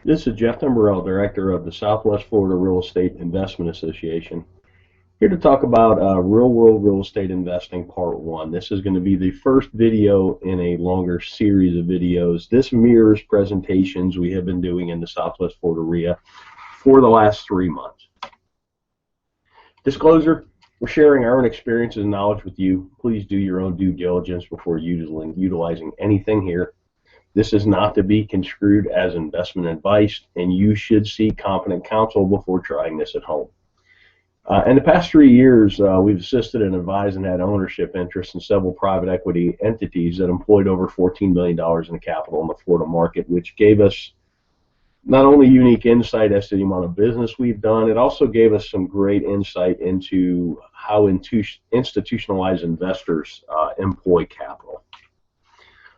This is Jeff Timberell, Director of the Southwest Florida Real Estate Investment Association, here to talk about real-world real estate investing Part 1. This is going to be the first video in a longer series of videos. This mirrors presentations we have been doing in the Southwest Florida REIA for the last 3 months. Disclosure, we're sharing our own experiences and knowledge with you. Please do your own due diligence before utilizing anything here. This is not to be construed as investment advice, and you should seek competent counsel before trying this at home. In the past 3 years, we've assisted and advised and had ownership interests in several private equity entities that employed over $14 million in capital in the Florida market, which gave us not only unique insight as to the amount of business we've done, it also gave us some great insight into how institutionalized investors employ capital.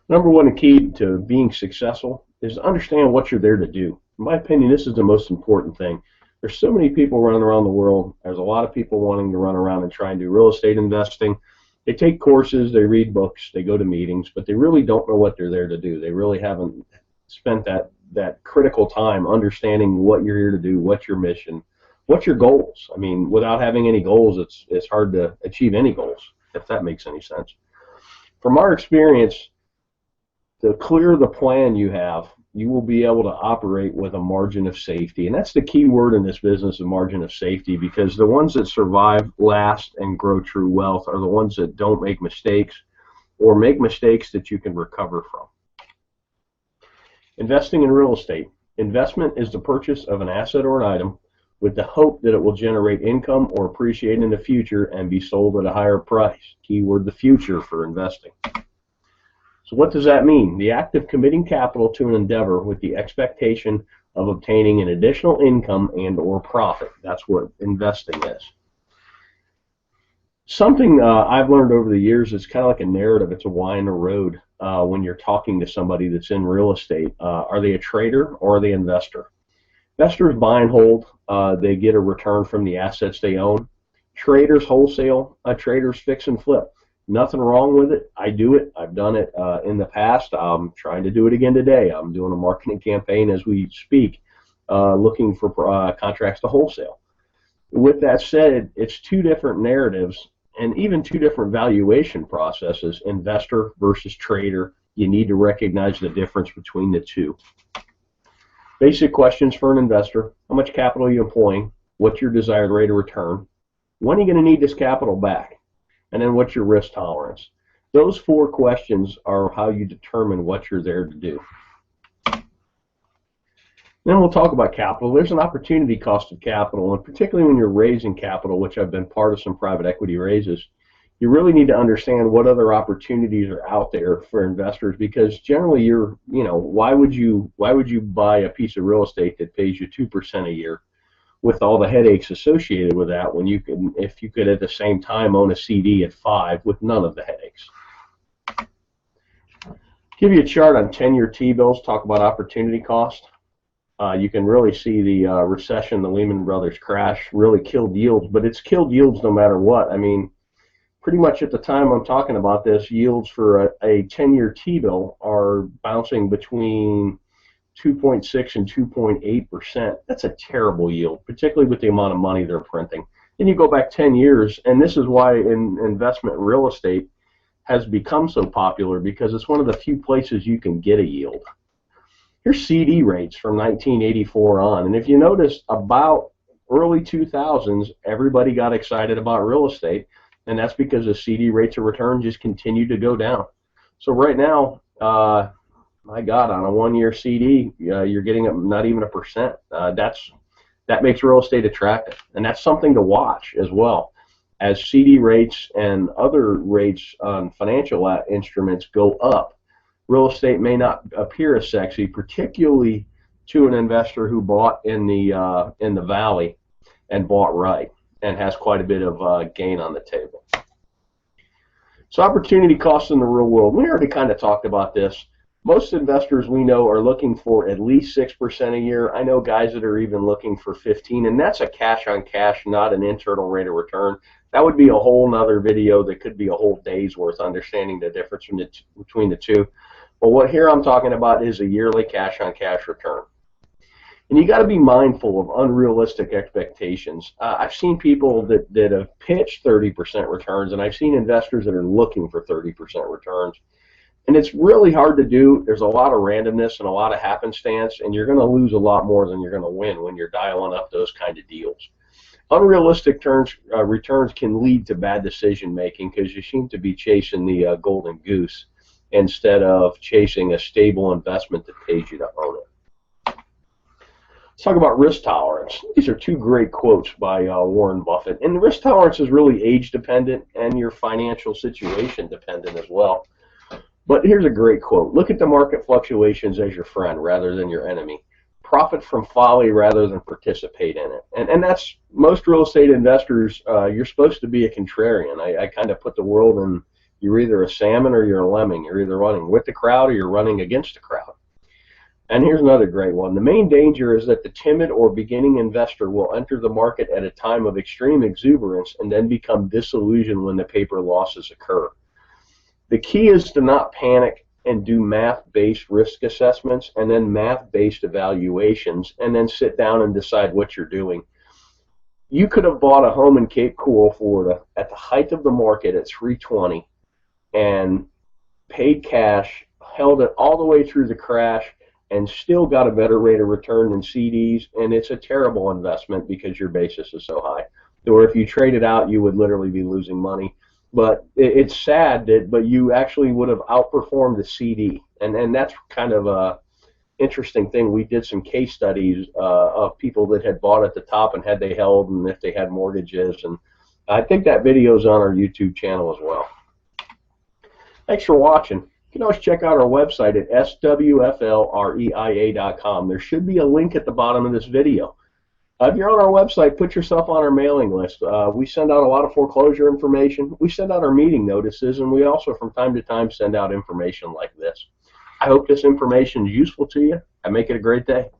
Number one key to being successful is to understand what you're there to do. In my opinion, this is the most important thing. There's so many people running around the world. There's a lot of people wanting to run around and try and do real estate investing. They take courses, they read books, they go to meetings, but they really don't know what they're there to do. They really haven't spent that critical time understanding what you're here to do, what's your mission, what's your goals. I mean, without having any goals, it's hard to achieve any goals, if that makes any sense. From our experience, the clearer the plan you have, you will be able to operate with a margin of safety. And that's the key word in this business, a margin of safety, because the ones that survive, last, and grow true wealth are the ones that don't make mistakes or make mistakes that you can recover from. Investing in real estate. Investment is the purchase of an asset or an item with the hope that it will generate income or appreciate in the future and be sold at a higher price. Keyword, the future for investing. So what does that mean? The act of committing capital to an endeavor with the expectation of obtaining an additional income and or profit. That's what investing is. Something I've learned over the years is kind of like a narrative. It's a why and a road when you're talking to somebody that's in real estate. Are they a trader or are they an investor? Investors buy and hold. They get a return from the assets they own. Traders wholesale. Traders fix and flip. Nothing wrong with it. I do it. I've done it in the past. I'm trying to do it again today. I'm doing a marketing campaign as we speak, looking for contracts to wholesale. With that said, it's two different narratives and even two different valuation processes, investor versus trader. You need to recognize the difference between the two. Basic questions for an investor. How much capital are you employing? What's your desired rate of return? When are you going to need this capital back? And then what's your risk tolerance? Those 4 questions are how you determine what you're there to do. Then we'll talk about capital. There's an opportunity cost of capital, and particularly when you're raising capital, which I've been part of some private equity raises, you really need to understand what other opportunities are out there for investors, because generally why would you buy a piece of real estate that pays you 2% a year with all the headaches associated with that, when you can, if you could at the same time own a CD at 5 with none of the headaches. Give you a chart on 10-year T-bills, talk about opportunity cost. You can really see the recession, the Lehman Brothers crash really killed yields, but it's killed yields no matter what. I mean, pretty much at the time I'm talking about this, yields for a 10-year T-bill are bouncing between 2.6 and 2.8%. That's a terrible yield, particularly with the amount of money they're printing. Then you go back 10 years, and this is why investment real estate has become so popular, because it's one of the few places you can get a yield. Here's CD rates from 1984 on, and if you notice, about early 2000s, everybody got excited about real estate, and that's because the CD rates of return just continued to go down. So right now, my God, on a 1-year CD, you're getting not even 1%. That makes real estate attractive, and that's something to watch as well. As CD rates and other rates on financial instruments go up, real estate may not appear as sexy, particularly to an investor who bought in the valley and bought right and has quite a bit of gain on the table. So opportunity costs in the real world. We already kind of talked about this. Most investors we know are looking for at least 6% a year. I know guys that are even looking for 15%, and that's a cash on cash, not an internal rate of return. That would be a whole nother video that could be a whole day's worth, understanding the difference between the two. But what here I'm talking about is a yearly cash on cash return. And you got to be mindful of unrealistic expectations. I've seen people that have pitched 30% returns, and I've seen investors that are looking for 30% returns. And it's really hard to do. There's a lot of randomness and a lot of happenstance, and you're going to lose a lot more than you're going to win when you're dialing up those kind of deals. Unrealistic returns can lead to bad decision making because you seem to be chasing the golden goose instead of chasing a stable investment that pays you to own it. Let's talk about risk tolerance. These are two great quotes by Warren Buffett. And the risk tolerance is really age dependent and your financial situation dependent as well. But here's a great quote. Look at the market fluctuations as your friend rather than your enemy. Profit from folly rather than participate in it. And that's most real estate investors. You're supposed to be a contrarian. I kind of put the world in, you're either a salmon or you're a lemming. You're either running with the crowd or you're running against the crowd. And here's another great one. The main danger is that the timid or beginning investor will enter the market at a time of extreme exuberance and then become disillusioned when the paper losses occur. The key is to not panic and do math-based risk assessments and then math-based evaluations and then sit down and decide what you're doing. You could have bought a home in Cape Coral, Florida at the height of the market at 320 and paid cash, held it all the way through the crash, and still got a better rate of return than CDs, and it's a terrible investment because your basis is so high. Or if you trade it out, you would literally be losing money. But it's sad but you actually would have outperformed the CD, and that's kind of a interesting thing. We did some case studies of people that had bought at the top and had they held and if they had mortgages, and I think that video is on our YouTube channel as well. Thanks for watching. You can always check out our website at swflreia.com. There should be a link at the bottom of this video. If you're on our website, put yourself on our mailing list. We send out a lot of foreclosure information. We send out our meeting notices, and we also from time to time send out information like this. I hope this information is useful to you, and make it a great day.